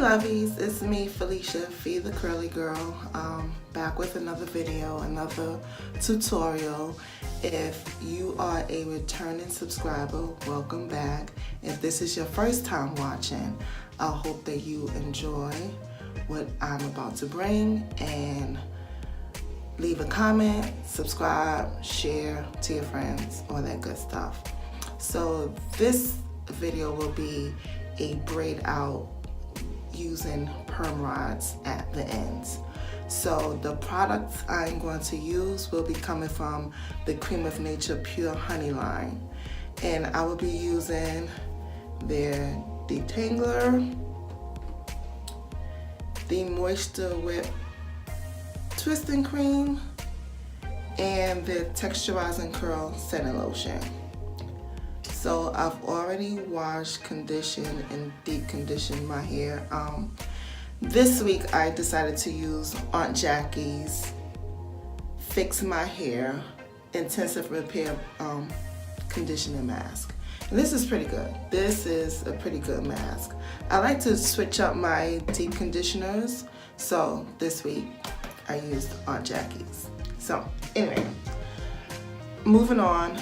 Lovies, it's me, Felicia, Feed the Curly Girl, back with another video, another tutorial. If you are a returning subscriber, welcome back. If this is your first time watching, I hope that you enjoy what I'm about to bring, and leave a comment, subscribe, share to your friends, all that good stuff. So this video will be a braid out using perm rods at the ends. So the products I'm going to use will be coming from the Creme of Nature Pure Honey line, and I will be using their detangler, the Moisture Whip twisting cream, and the Texturizing curl setting lotion. So I've already washed, conditioned, and deep conditioned my hair. This week I decided to use Aunt Jackie's Fix My Hair Intensive Repair Conditioning Mask. And this is pretty good. This is a pretty good mask. I like to switch up my deep conditioners, so this week I used Aunt Jackie's. So anyway, moving on,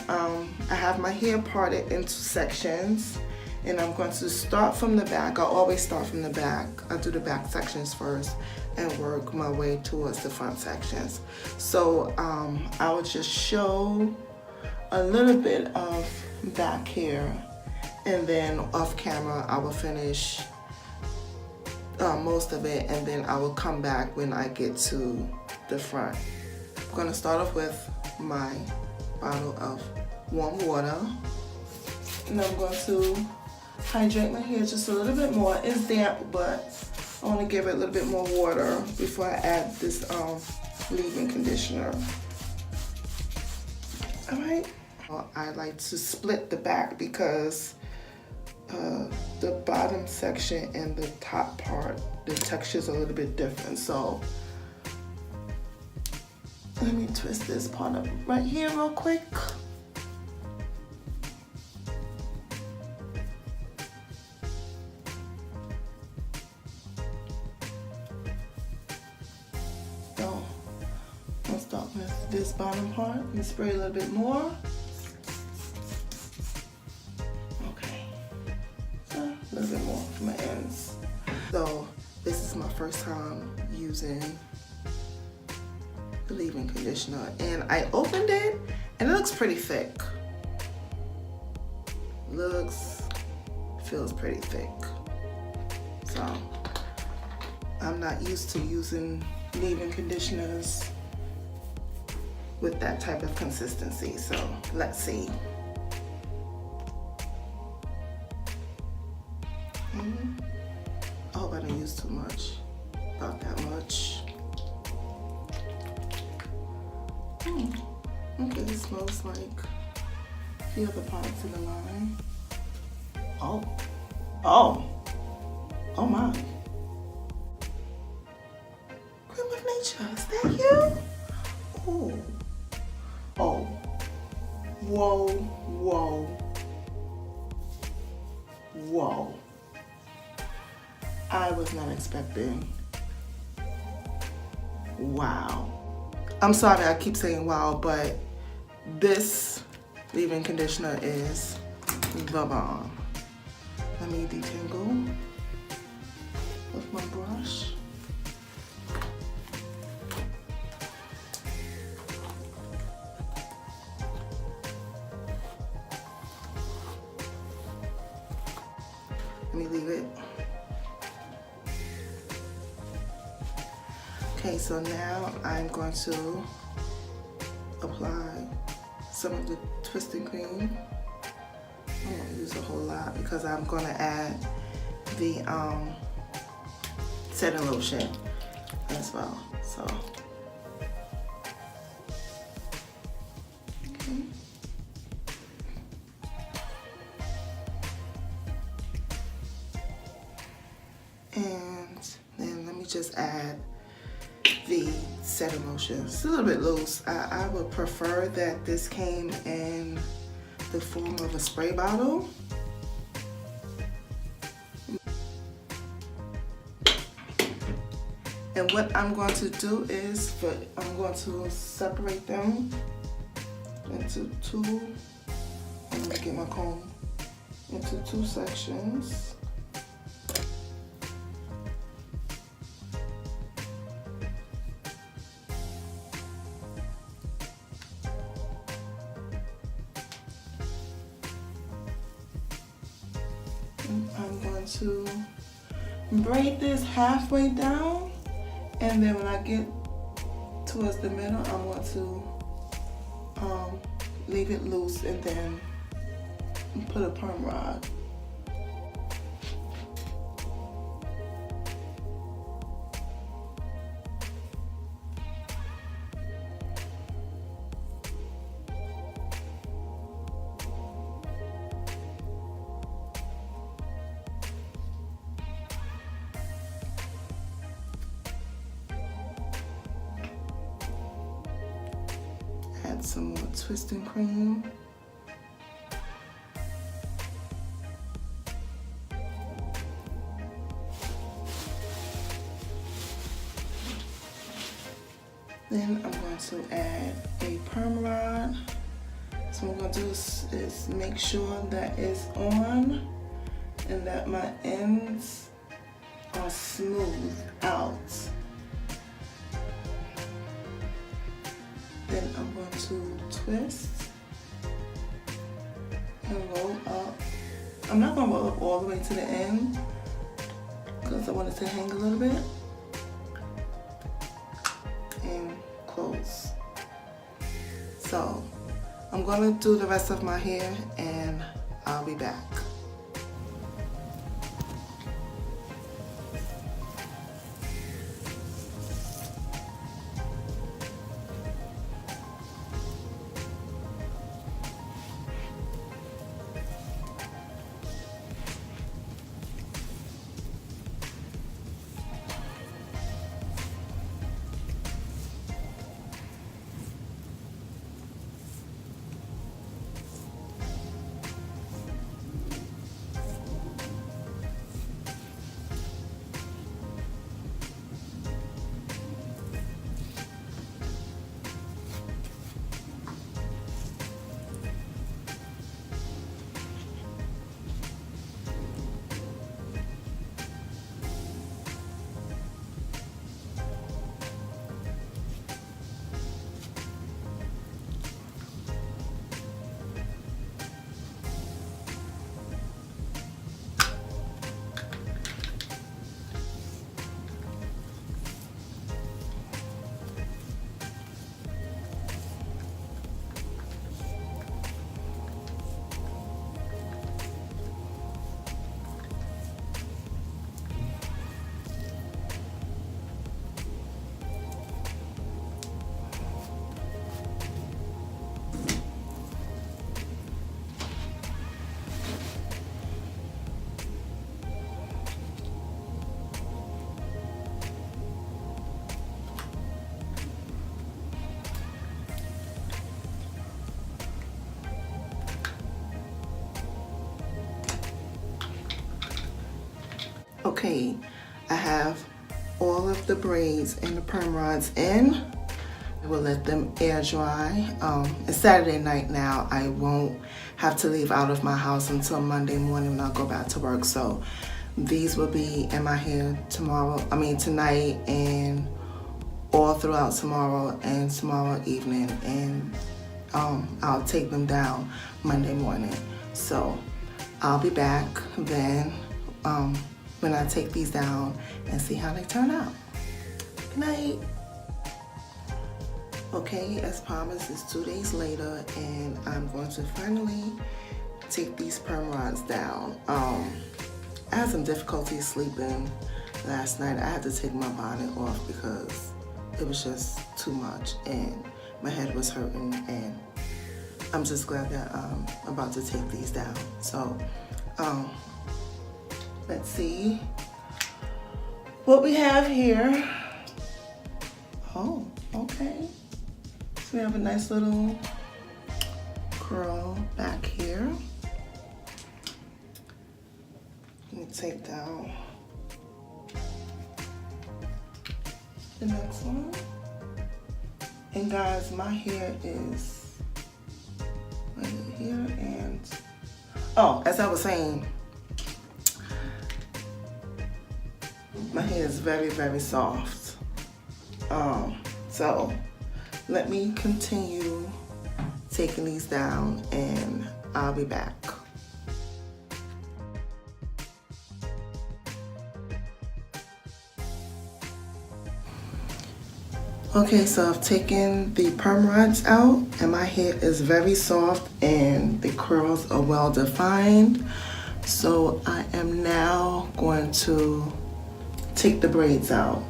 I have my hair parted into sections, and I'm going to start from the back. I always start from the back. I do the back sections first and work my way towards the front sections. So I will just show a little bit of back hair, and then off camera I will finish most of it, and then I will come back when I get to the front. I'm going to start off with my bottle of warm water, and I'm going to hydrate my hair just a little bit more. It's damp, but I want to give it a little bit more water before I add this leave-in conditioner. All right. I like to split the back because the bottom section and the top part, the texture is a little bit different. So let me twist this part up right here real quick. So I'll start with this bottom part and spray a little bit more. A little bit more for my ends. So this is my first time using the leave-in conditioner, and I opened it and it looks pretty thick. Feels pretty thick. So I'm not used to using leave-in conditioners with that type of consistency. So let's see. I hope I didn't use too much, about that much. Okay, it smells like the other products in the line. Oh my. Creme of Nature, is that you? Oh, whoa. I was not expecting. Wow. I'm sorry I keep saying wow, but this leave-in conditioner is the bomb. Let me detangle with my brush. Let me leave it. Okay, so now I'm going to apply some of the twisting cream. I won't use a whole lot because I'm going to add the setting lotion as well. So, okay. And then let me just add the setting lotion. It's a little bit loose. I would prefer that this came in the form of a spray bottle. And what I'm going to do is, I'm going to separate them into two. I'm going to get my comb into two sections. And I'm going to braid this halfway down, and then when I get towards the middle, I'm going to leave it loose and then put a perm rod. Add some more twisting cream. Then I'm going to add a perm rod. So what I'm going to do is make sure that it's on and that my ends are smooth out. Then I'm going to twist and roll up. I'm not going to roll up all the way to the end because I want it to hang a little bit. And close. So I'm going to do the rest of my hair and I'll be back. Okay, I have all of the braids and the perm rods in. I will let them air dry. It's Saturday night now. I won't have to leave out of my house until Monday morning when I'll go back to work. So these will be in my hair tonight and all throughout tomorrow and tomorrow evening. And I'll take them down Monday morning. So I'll be back then when I take these down and see how they turn out. Good night. Okay, as promised, it's 2 days later and I'm going to finally take these perm rods down. I had some difficulty sleeping last night. I had to take my bonnet off because it was just too much and my head was hurting, and I'm just glad that I'm about to take these down. So let's see what we have here. Oh, okay. So we have a nice little curl back here. Let me take down the next one. And guys, my hair is right here, and oh, as I was saying, my hair is very, very soft. So let me continue taking these down and I'll be back. Okay, so I've taken the perm rods out and my hair is very soft and the curls are well defined. So I am now going to take the braids out.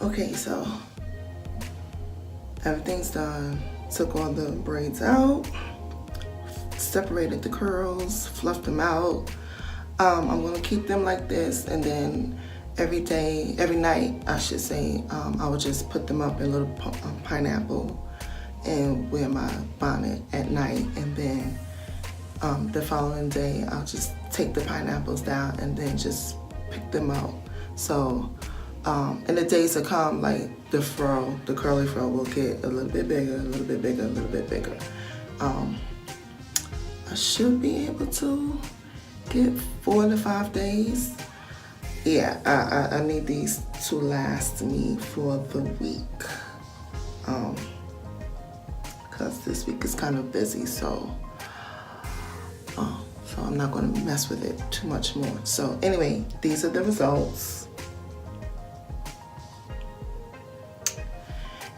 Okay, so everything's done. Took all the braids out, separated the curls, fluffed them out. I'm gonna keep them like this, and then every night, I should say, I would just put them up in a little pineapple and wear my bonnet at night, and then the following day, I'll just take the pineapples down and then just pick them out. So, in the days to come, like the curly fro will get a little bit bigger, a little bit bigger, a little bit bigger. I should be able to get 4 to 5 days. Yeah, I need these to last me for the week. Cause this week is kind of busy, so I'm not gonna mess with it too much more. So anyway, these are the results.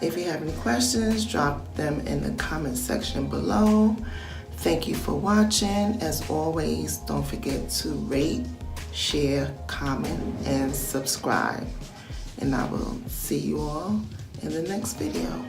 If you have any questions, drop them in the comment section below. Thank you for watching. As always, don't forget to rate, share, comment, and subscribe. And I will see you all in the next video.